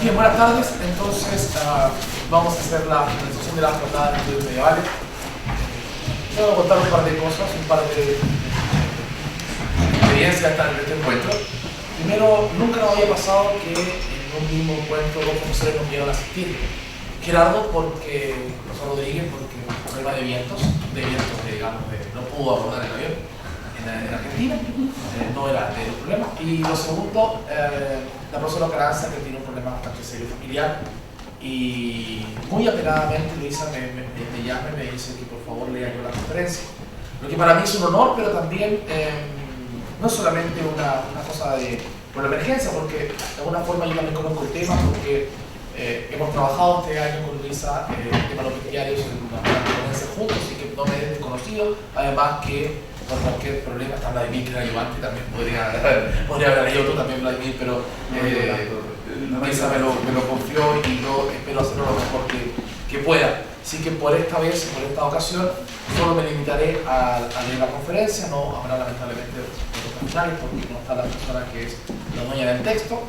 Bien, buenas tardes. Entonces, vamos a hacer la presentación de las jornadas de estudios medievales. Yo voy a contar un par de cosas, un par de experiencias de este encuentro. Primero, nunca nos había pasado que en un mismo encuentro dos profesores nos vinieron a asistir. Gerardo, porque, profesor Rodríguez, porque un problema de vientos que digamos no pudo abordar el avión en Argentina, no era el problema. Y lo segundo, la profesora Caranza, que tiene un problema bastante serio familiar, y muy apenadamente Luisa me llama y me dice que por favor lea yo la conferencia. Lo que para mí es un honor, pero también no es solamente una cosa por la emergencia, porque de alguna forma yo también conozco el tema, porque hemos trabajado este año con Luisa el tema de los bestiarios en una conferencia juntos, así que no me es desconocido, además que por cualquier problema está Vladimir, que era ayudante, también podría haber ahí otro también Vladimir, pero Luisa me lo confió y yo espero hacerlo lo mejor que pueda. Así que por esta vez, por esta ocasión, solo me limitaré a leer la conferencia, no habrá lamentablemente otros finales porque no está la persona que es la dueña del texto.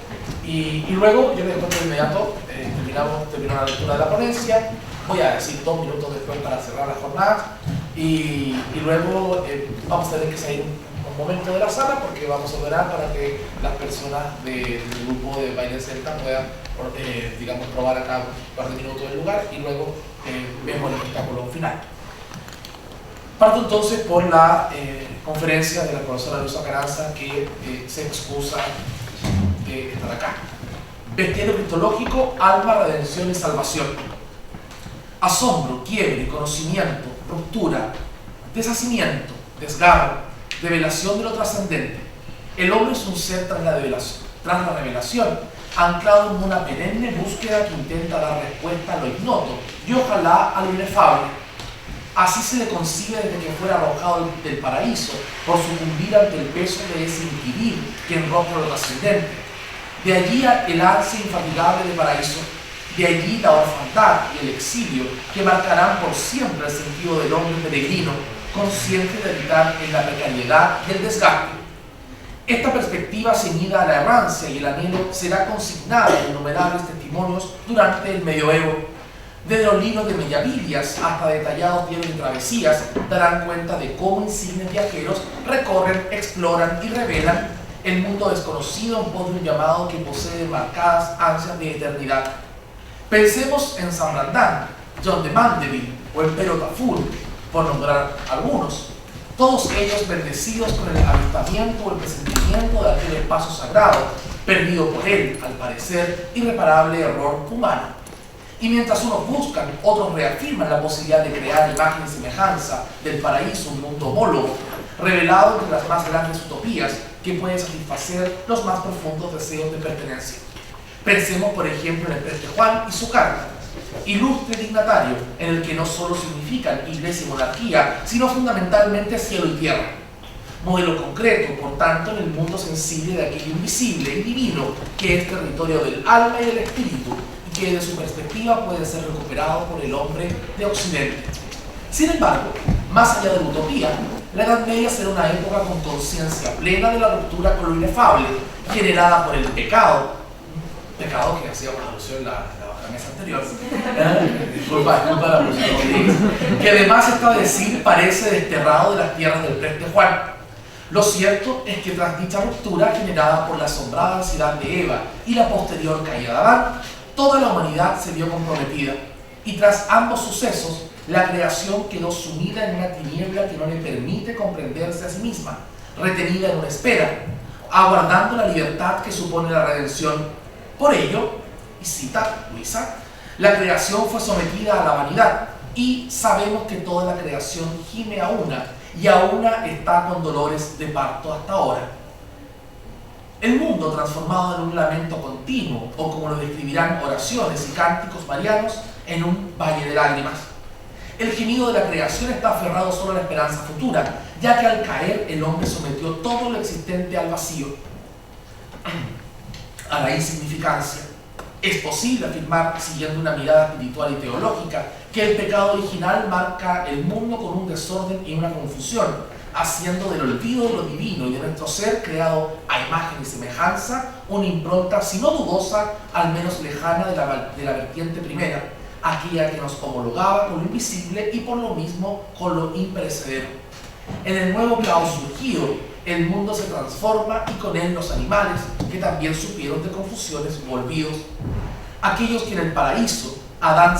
Y luego, yo les cuento de inmediato, terminó la lectura de la ponencia, voy a decir 2 minutos después para cerrar la jornada y luego vamos a tener que salir un momento de la sala porque vamos a ordenar para que las personas del grupo de baile celta puedan digamos, probar acá un par de minutos del lugar y luego vemos el espectáculo final. Parto entonces por la conferencia de la profesora Luisa Caranza, que se excusa de estar acá. Bestiario cristológico, alma, redención y salvación. Asombro, quiebre, conocimiento, ruptura, deshacimiento, desgarro, revelación de lo trascendente. El hombre es un ser tras la revelación, anclado en una perenne búsqueda que intenta dar respuesta a lo ignoto y ojalá a lo inefable. Así se le concibe desde que fuera arrojado del paraíso por sucumbir ante el peso de ese inquirir que enrosca lo trascendente. De allí el ansia infatigable del paraíso, de allí la orfandad y el exilio que marcarán por siempre el sentido del hombre peregrino, consciente de habitar en la precariedad y el desgaste. Esta perspectiva ceñida a la errancia y el anhelo será consignada en innumerables testimonios durante el medioevo. Desde los libros de Mellavillas hasta detallados diarios de travesías darán cuenta de cómo insignes viajeros recorren, exploran y revelan el mundo desconocido en pos de un llamado que posee marcadas ansias de eternidad. Pensemos en San Brandán, John de Mandeville o en Pero Tafur, por nombrar algunos. Todos ellos bendecidos con el avistamiento o el presentimiento de aquel espacio sagrado, perdido por él, al parecer, irreparable error humano. Y mientras unos buscan, otros reafirman la posibilidad de crear imagen y semejanza del paraíso, un mundo homólogo, revelado entre las más grandes utopías que pueden satisfacer los más profundos deseos de pertenencia. Pensemos, por ejemplo, en el Preste Juan y su carta, ilustre dignatario, en el que no solo significan iglesia y monarquía, sino fundamentalmente cielo y tierra. Modelo concreto, por tanto, en el mundo sensible de aquello invisible y divino, que es territorio del alma y del espíritu, y que desde su perspectiva puede ser recuperado por el hombre de Occidente. Sin embargo, más allá de la utopía, la Edad Media será una época con conciencia plena de la ruptura con lo inefable, generada por el pecado que hacíamos alusión en la mesa anterior, disculpa la posición, que además está decir parece desterrado de las tierras del Preste Juan. Lo cierto es que tras dicha ruptura generada por la asombrada ansiedad de Eva y la posterior caída de Adán, toda la humanidad se vio comprometida, y tras ambos sucesos, la creación quedó sumida en una tiniebla que no le permite comprenderse a sí misma, retenida en una espera, aguardando la libertad que supone la redención. Por ello, y cita Luisa, la creación fue sometida a la vanidad, y sabemos que toda la creación gime a una, y a una está con dolores de parto hasta ahora. El mundo transformado en un lamento continuo, o como lo describirán oraciones y cánticos marianos, en un valle de lágrimas. El gemido de la creación está aferrado solo a la esperanza futura, ya que al caer el hombre sometió todo lo existente al vacío, a la insignificancia. Es posible afirmar, siguiendo una mirada espiritual y teológica, que el pecado original marca el mundo con un desorden y una confusión, haciendo del olvido de lo divino y de nuestro ser creado a imagen y semejanza una impronta, si no dudosa, al menos lejana de la vertiente primera, aquella que nos homologaba con lo invisible y por lo mismo con lo imperecedero. En el nuevo caos surgido, el mundo se transforma y con él los animales, que también supieron de confusiones y olvidos. Aquellos que en el paraíso Adán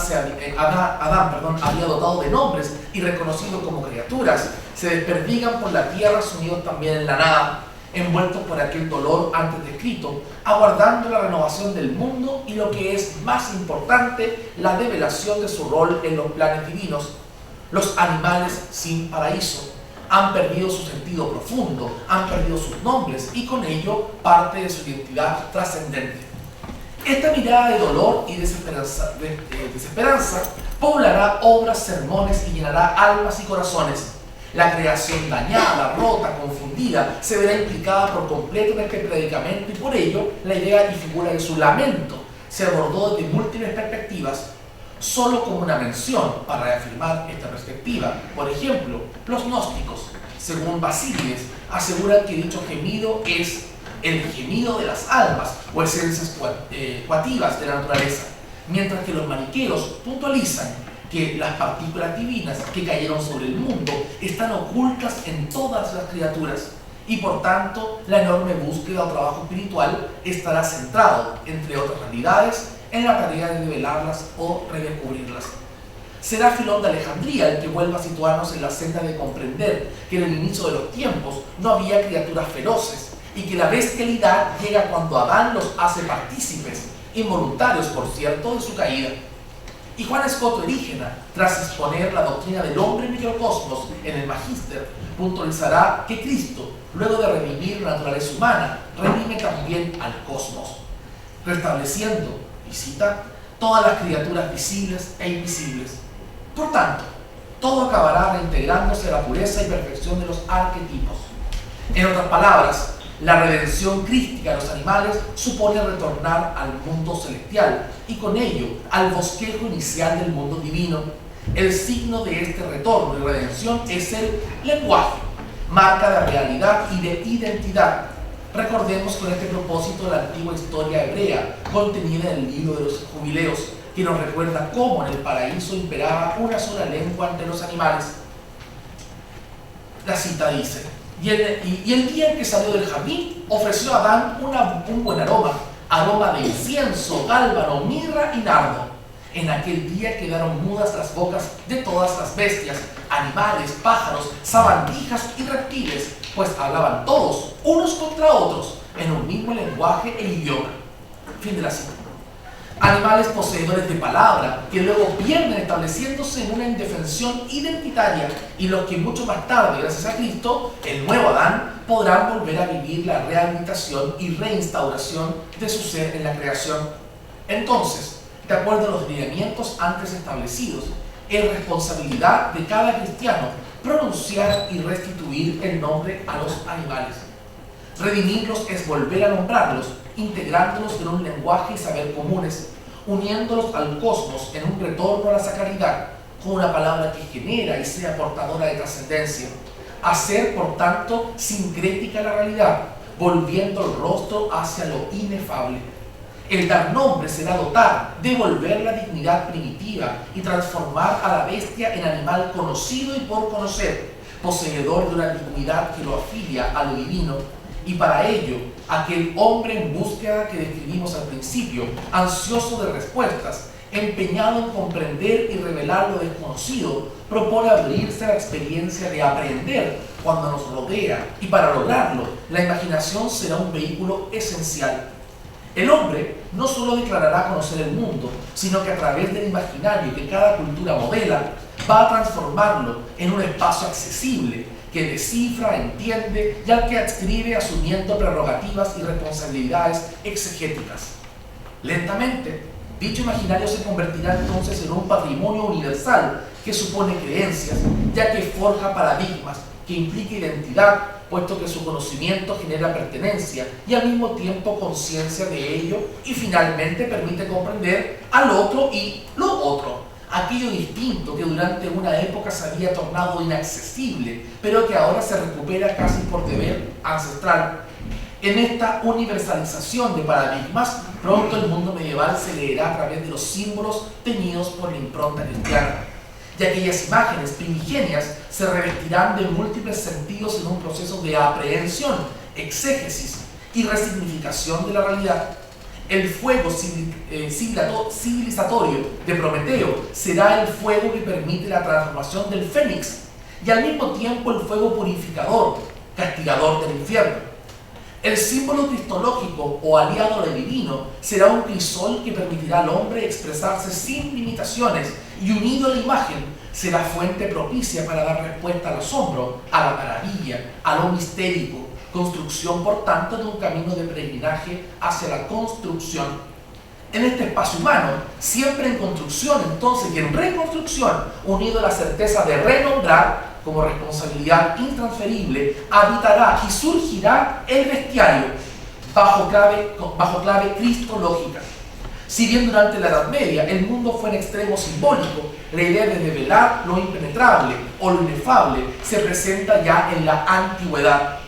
había dotado de nombres y reconocido como criaturas, se desperdigan por la tierra sumidos también en la nada, envueltos por aquel dolor antes descrito, aguardando la renovación del mundo y lo que es más importante, la develación de su rol en los planes divinos. Los animales sin paraíso han perdido su sentido profundo, han perdido sus nombres y con ello parte de su identidad trascendente. Esta mirada de dolor y desesperanza poblará obras, sermones y llenará almas y corazones. La creación dañada, rota, confundida, se verá implicada por completo en este predicamento y por ello la idea y figura de su lamento se abordó desde múltiples perspectivas, solo como una mención para reafirmar esta perspectiva. Por ejemplo, los gnósticos, según Basílides, aseguran que dicho gemido es el gemido de las almas o esencias coativas de la naturaleza, mientras que los maniqueos puntualizan que las partículas divinas que cayeron sobre el mundo están ocultas en todas las criaturas y por tanto la enorme búsqueda o trabajo espiritual estará centrado, entre otras realidades, en la tarea de develarlas o redescubrirlas. Será Filón de Alejandría el que vuelva a situarnos en la senda de comprender que en el inicio de los tiempos no había criaturas feroces y que la bestialidad llega cuando Adán los hace partícipes, involuntarios por cierto, de su caída. Y Juan Escoto Erígena, tras exponer la doctrina del hombre microcosmos en el Magíster, puntualizará que Cristo, luego de redimir la naturaleza humana, redime también al cosmos, restableciendo, y cita, todas las criaturas visibles e invisibles. Por tanto, todo acabará reintegrándose a la pureza y perfección de los arquetipos. En otras palabras, la redención crística de los animales supone retornar al mundo celestial y con ello al bosquejo inicial del mundo divino. El signo de este retorno y redención es el lenguaje, marca de realidad y de identidad. Recordemos con este propósito la antigua historia hebrea contenida en el libro de los jubileos, que nos recuerda cómo en el paraíso imperaba una sola lengua entre los animales. La cita dice: y el día en que salió del jardín, ofreció a Adán un buen aroma de incienso, gálbano, mirra y nardo. En aquel día quedaron mudas las bocas de todas las bestias, animales, pájaros, sabandijas y reptiles, pues hablaban todos, unos contra otros, en un mismo lenguaje e idioma. Fin de la cita. Animales poseedores de palabra, que luego pierden estableciéndose en una indefensión identitaria y los que mucho más tarde, gracias a Cristo, el nuevo Adán, podrán volver a vivir la rehabilitación y reinstauración de su ser en la creación. Entonces, de acuerdo a los lineamientos antes establecidos, es responsabilidad de cada cristiano pronunciar y restituir el nombre a los animales. Redimirlos es volver a nombrarlos, integrándolos en un lenguaje y saber comunes, uniéndolos al cosmos en un retorno a la sacralidad, con una palabra que genera y sea portadora de trascendencia. Hacer, por tanto, sincrética la realidad, volviendo el rostro hacia lo inefable. El dar nombre será dotar, devolver la dignidad primitiva y transformar a la bestia en animal conocido y por conocer, poseedor de una dignidad que lo afilia a lo divino. Y para ello, aquel hombre en búsqueda que describimos al principio, ansioso de respuestas, empeñado en comprender y revelar lo desconocido, propone abrirse a la experiencia de aprender cuando nos rodea, y para lograrlo, la imaginación será un vehículo esencial. El hombre no solo declarará conocer el mundo, sino que a través del imaginario que cada cultura modela, va a transformarlo en un espacio accesible, que descifra, entiende y al que adscribe asumiendo prerrogativas y responsabilidades exegéticas. Lentamente, dicho imaginario se convertirá entonces en un patrimonio universal que supone creencias, ya que forja paradigmas, que implica identidad, puesto que su conocimiento genera pertenencia y al mismo tiempo conciencia de ello y finalmente permite comprender al otro y lo otro, aquello distinto que durante una época se había tornado inaccesible, pero que ahora se recupera casi por deber ancestral. En esta universalización de paradigmas, pronto el mundo medieval se leerá a través de los símbolos teñidos por la impronta cristiana, y aquellas imágenes primigenias se revestirán de múltiples sentidos en un proceso de aprehensión, exégesis y resignificación de la realidad. El fuego civilizatorio de Prometeo será el fuego que permite la transformación del fénix y al mismo tiempo el fuego purificador, castigador del infierno. El símbolo cristológico o aliado a lo divino será un crisol que permitirá al hombre expresarse sin limitaciones y unido a la imagen será fuente propicia para dar respuesta al asombro, a la maravilla, a lo mistérico, construcción por tanto de un camino de peregrinaje hacia la construcción. En este espacio humano, siempre en construcción entonces y en reconstrucción, unido a la certeza de renombrar como responsabilidad intransferible, habitará y surgirá el bestiario bajo clave cristológica. Si bien durante la Edad Media el mundo fue en extremo simbólico, la idea de develar lo impenetrable o lo inefable se presenta ya en la antigüedad.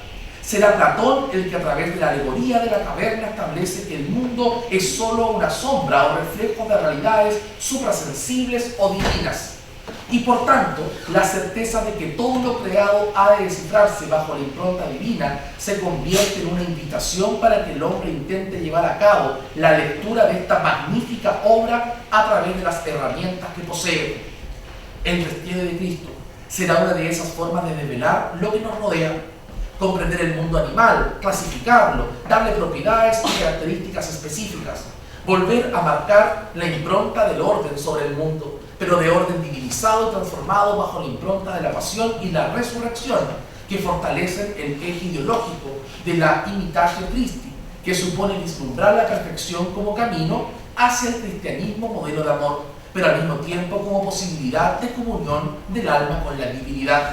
Será Platón el que a través de la alegoría de la caverna establece que el mundo es solo una sombra o reflejo de realidades suprasensibles o divinas. Y por tanto, la certeza de que todo lo creado ha de descifrarse bajo la impronta divina se convierte en una invitación para que el hombre intente llevar a cabo la lectura de esta magnífica obra a través de las herramientas que posee. El bestiario de Cristo será una de esas formas de develar lo que nos rodea, comprender el mundo animal, clasificarlo, darle propiedades y características específicas, volver a marcar la impronta del orden sobre el mundo, pero de orden divinizado y transformado bajo la impronta de la pasión y la resurrección, que fortalecen el eje ideológico de la imitatio Christi, que supone vislumbrar la perfección como camino hacia el cristianismo modelo de amor, pero al mismo tiempo como posibilidad de comunión del alma con la divinidad.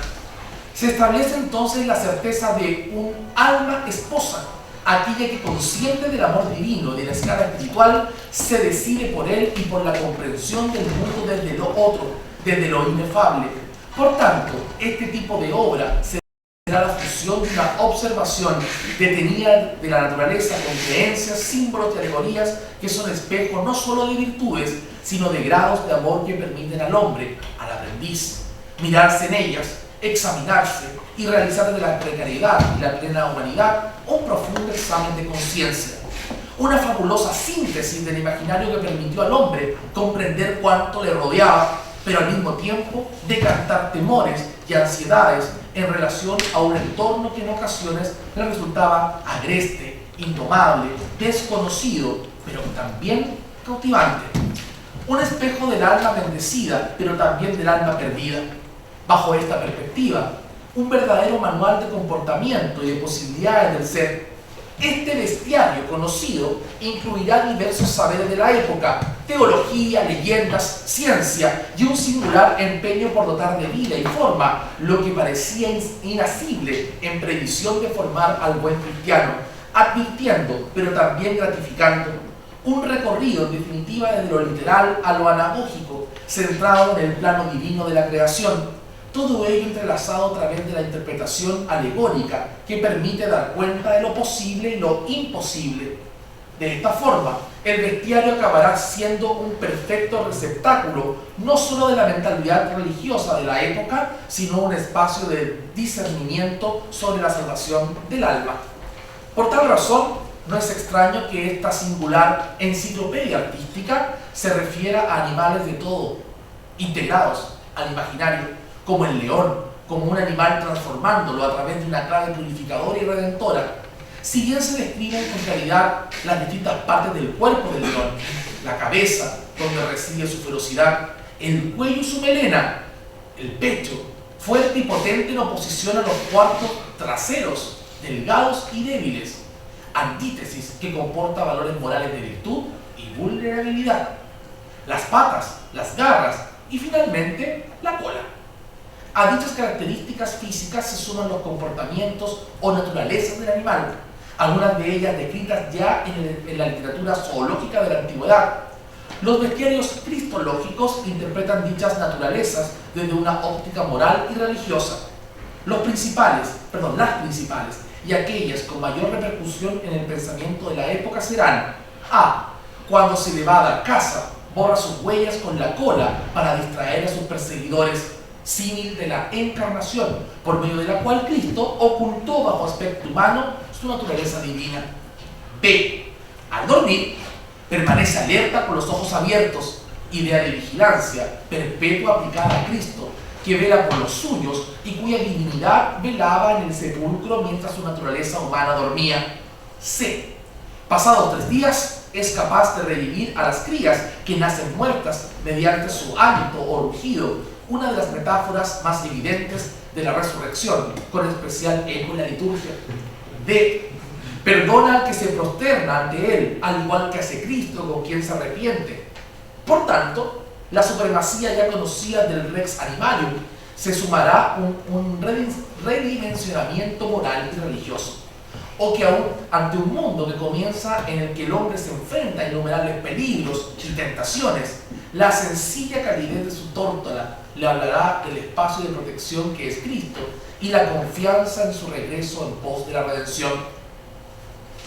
Se establece entonces la certeza de un alma esposa, aquella que consciente del amor divino y de la escala espiritual se decide por él y por la comprensión del mundo desde lo otro, desde lo inefable. Por tanto, este tipo de obra será la fusión de una observación detenida de la naturaleza con creencias, símbolos y alegorías que son espejos no solo de virtudes, sino de grados de amor que permiten al hombre, al aprendiz, mirarse en ellas, examinarse y realizar de la precariedad y la plena humanidad un profundo examen de conciencia. Una fabulosa síntesis del imaginario que permitió al hombre comprender cuánto le rodeaba, pero al mismo tiempo decantar temores y ansiedades en relación a un entorno que en ocasiones le resultaba agreste, indomable, desconocido, pero también cautivante. Un espejo del alma bendecida, pero también del alma perdida. Bajo esta perspectiva, un verdadero manual de comportamiento y de posibilidades del ser. Este bestiario conocido incluirá diversos saberes de la época, teología, leyendas, ciencia y un singular empeño por dotar de vida y forma lo que parecía inasible en previsión de formar al buen cristiano, advirtiendo, pero también gratificando, un recorrido en definitiva desde lo literal a lo anagógico, centrado en el plano divino de la creación. Todo ello entrelazado a través de la interpretación alegórica que permite dar cuenta de lo posible y lo imposible. De esta forma, el bestiario acabará siendo un perfecto receptáculo no solo de la mentalidad religiosa de la época, sino un espacio de discernimiento sobre la salvación del alma. Por tal razón, no es extraño que esta singular enciclopedia artística se refiera a animales de todo, integrados al imaginario, como el león, como un animal transformándolo a través de una clave purificadora y redentora. Si bien se describen con claridad las distintas partes del cuerpo del león, la cabeza, donde reside su ferocidad, el cuello y su melena, el pecho, fuerte y potente en oposición a los cuartos traseros, delgados y débiles, antítesis que comporta valores morales de virtud y vulnerabilidad, las patas, las garras y finalmente la cola. A dichas características físicas se suman los comportamientos o naturalezas del animal, algunas de ellas descritas ya en la literatura zoológica de la antigüedad. Los bestiarios cristológicos interpretan dichas naturalezas desde una óptica moral y religiosa. Las principales, y aquellas con mayor repercusión en el pensamiento de la época serán: A. Cuando se le va a dar caza, borra sus huellas con la cola para distraer a sus perseguidores, símil de la encarnación, por medio de la cual Cristo ocultó bajo aspecto humano su naturaleza divina. B. Al dormir, permanece alerta con los ojos abiertos, idea de vigilancia perpetua aplicada a Cristo, que vela por los suyos y cuya divinidad velaba en el sepulcro mientras su naturaleza humana dormía. C. Pasados 3 días, es capaz de revivir a las crías que nacen muertas mediante su hálito o rugido, una de las metáforas más evidentes de la resurrección, con especial eco en la liturgia. D. Perdona al que se prosterna ante él, al igual que hace Cristo con quien se arrepiente. Por tanto, la supremacía ya conocida del Rex Animalium se sumará un redimensionamiento moral y religioso, o que aún ante un mundo que comienza en el que el hombre se enfrenta a innumerables peligros y tentaciones, la sencilla calidez de su tórtola le hablará del espacio de protección que es Cristo y la confianza en su regreso en pos de la redención.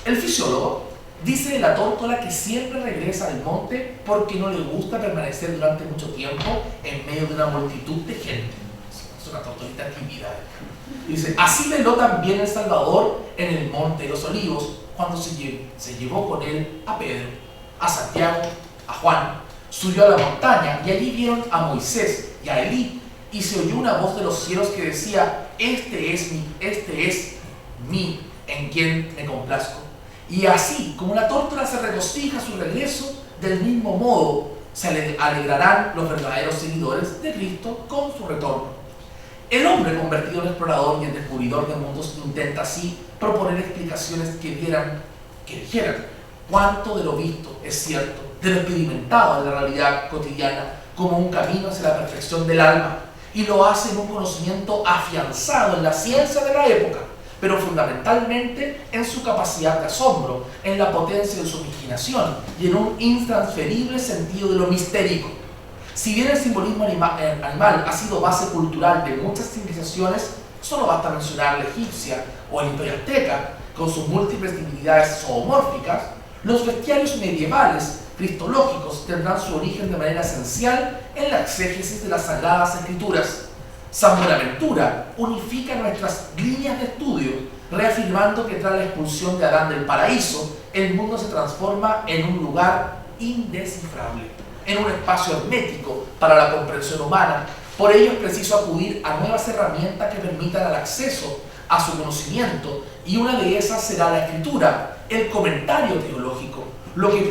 El fisiólogo dice de la tórtola que siempre regresa al monte porque no le gusta permanecer durante mucho tiempo en medio de una multitud de gente. Es una tortolita tímida. Dice: así veló también el Salvador en el monte de los Olivos, cuando se llevó con él a Pedro, a Santiago, a Juan. Subió a la montaña y allí vieron a Moisés y a Elí, y se oyó una voz de los cielos que decía: este es mi, en quien me complazco. Y así como la tórtola se regocija a su regreso, del mismo modo se alegrarán los verdaderos seguidores de Cristo con su retorno. El hombre convertido en explorador y en descubridor de mundos intenta así proponer explicaciones que dijeran cuánto de lo visto es cierto, de lo experimentado en la realidad cotidiana, como un camino hacia la perfección del alma, y lo hace en un conocimiento afianzado en la ciencia de la época, pero fundamentalmente en su capacidad de asombro, en la potencia de su imaginación y en un intransferible sentido de lo mistérico. Si bien el simbolismo animal ha sido base cultural de muchas civilizaciones, solo basta mencionar la egipcia o el imperio azteca, con sus múltiples divinidades zoomórficas. Los bestiarios medievales cristológicos tendrán su origen de manera esencial en la exégesis de las Sagradas Escrituras. San Buenaventura unifica nuestras líneas de estudio, reafirmando que tras la expulsión de Adán del paraíso, el mundo se transforma en un lugar indescifrable, en un espacio hermético para la comprensión humana. Por ello es preciso acudir a nuevas herramientas que permitan el acceso a su conocimiento, y una de esas será la escritura, el comentario teológico, lo que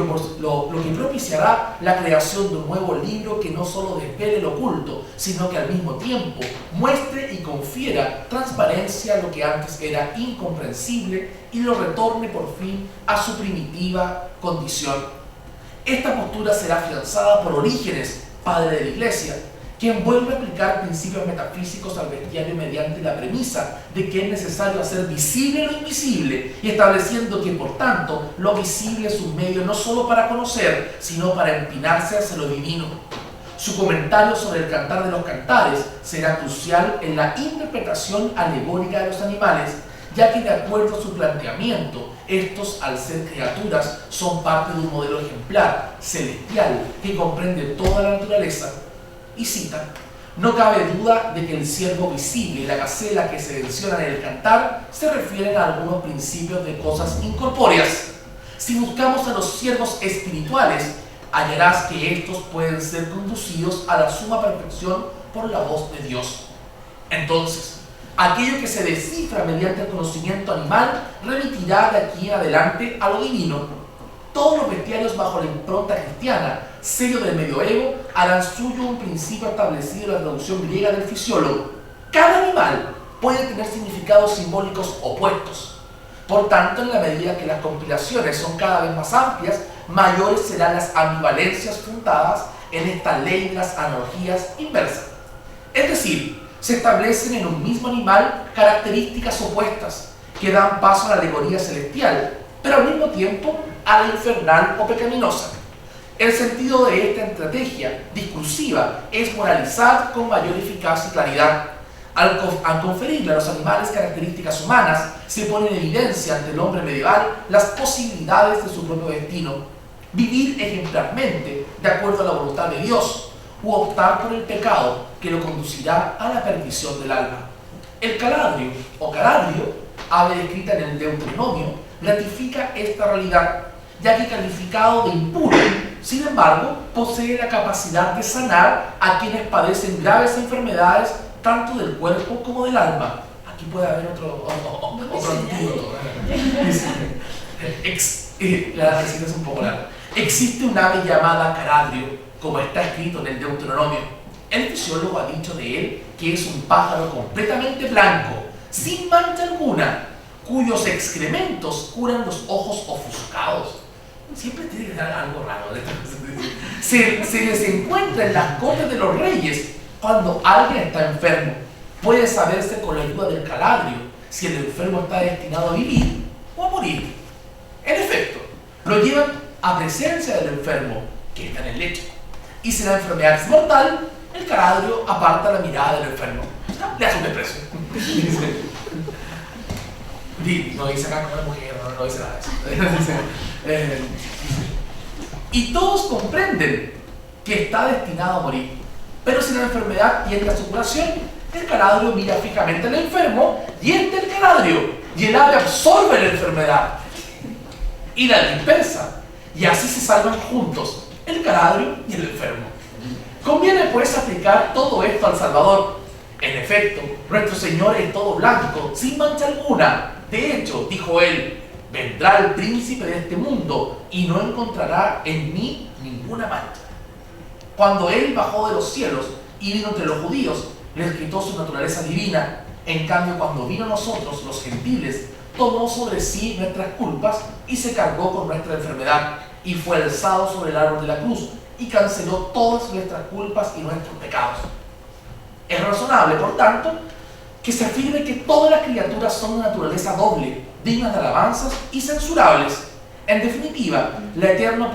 propiciará la creación de un nuevo libro que no solo desvele lo oculto, sino que al mismo tiempo muestre y confiera transparencia a lo que antes era incomprensible y lo retorne por fin a su primitiva condición. Esta postura será afianzada por Orígenes, padre de la Iglesia, quien vuelve a aplicar principios metafísicos al bestiario mediante la premisa de que es necesario hacer visible lo invisible, y estableciendo que, por tanto, lo visible es un medio no solo para conocer, sino para empinarse hacia lo divino. Su comentario sobre el Cantar de los Cantares será crucial en la interpretación alegórica de los animales, ya que de acuerdo a su planteamiento, estos, al ser criaturas, son parte de un modelo ejemplar, celestial, que comprende toda la naturaleza. Y cita: no cabe duda de que el ciervo visible y la gacela que se mencionan en el Cantar se refieren a algunos principios de cosas incorpóreas. Si buscamos a los ciervos espirituales, hallarás que estos pueden ser conducidos a la suma perfección por la voz de Dios. Entonces, aquello que se descifra mediante el conocimiento animal remitirá de aquí en adelante a lo divino. Todos los bestiarios bajo la impronta cristiana, sello del medioevo, harán suyo un principio establecido en la traducción griega del fisiólogo. Cada animal puede tener significados simbólicos opuestos. Por tanto, en la medida que las compilaciones son cada vez más amplias, mayores serán las ambivalencias fundadas en esta ley de las analogías inversas. Es decir, se establecen en un mismo animal características opuestas que dan paso a la alegoría celestial, pero al mismo tiempo a la infernal o pecaminosa. El sentido de esta estrategia discursiva es moralizar con mayor eficacia y claridad. Al conferirle a los animales características humanas, se pone en evidencia ante el hombre medieval las posibilidades de su propio destino. Vivir ejemplarmente de acuerdo a la voluntad de Dios, u optar por el pecado que lo conducirá a la perdición del alma. El caladrio o caladrio, ave descrita en el Deuteronomio, ratifica esta realidad, ya que calificado de impuro, sin embargo, posee la capacidad de sanar a quienes padecen graves enfermedades tanto del cuerpo como del alma. Aquí puede haber otro antídoto. La receta es un poco larga. Existe un ave llamada caladrio, como está escrito en el Deuteronomio. El fisiólogo ha dicho de él que es un pájaro completamente blanco, sin mancha alguna, cuyos excrementos curan los ojos ofuscados. Siempre tiene que dar algo raro. Se les encuentra en las cortes de los reyes cuando alguien está enfermo. Puede saberse con la ayuda del caladrio si el enfermo está destinado a vivir o a morir. En efecto, lo llevan a presencia del enfermo, que está en el lecho. Y si la enfermedad es mortal, el caladrio aparta la mirada del enfermo. Le hace un desprecio. No dice acá como una mujer, no dice nada de eso. Y todos comprenden que está destinado a morir. Pero si la enfermedad tiende a su curación, el caladrio mira fijamente al enfermo y el caladrio. Y el ave absorbe la enfermedad y la dispersa. Y así se salvan juntos el caladrio y el enfermo. Conviene pues aplicar todo esto al Salvador. En efecto, nuestro Señor es todo blanco, sin mancha alguna. De hecho, dijo él, vendrá el príncipe de este mundo y no encontrará en mí ninguna mancha. Cuando él bajó de los cielos y vino entre los judíos, les quitó su naturaleza divina. En cambio, cuando vino a nosotros, los gentiles, tomó sobre sí nuestras culpas y se cargó con nuestra enfermedad y fue alzado sobre el árbol de la cruz y canceló todas nuestras culpas y nuestros pecados. Es razonable, por tanto, que se afirme que todas las criaturas son de naturaleza doble, dignas de alabanzas y censurables. En definitiva, la eterna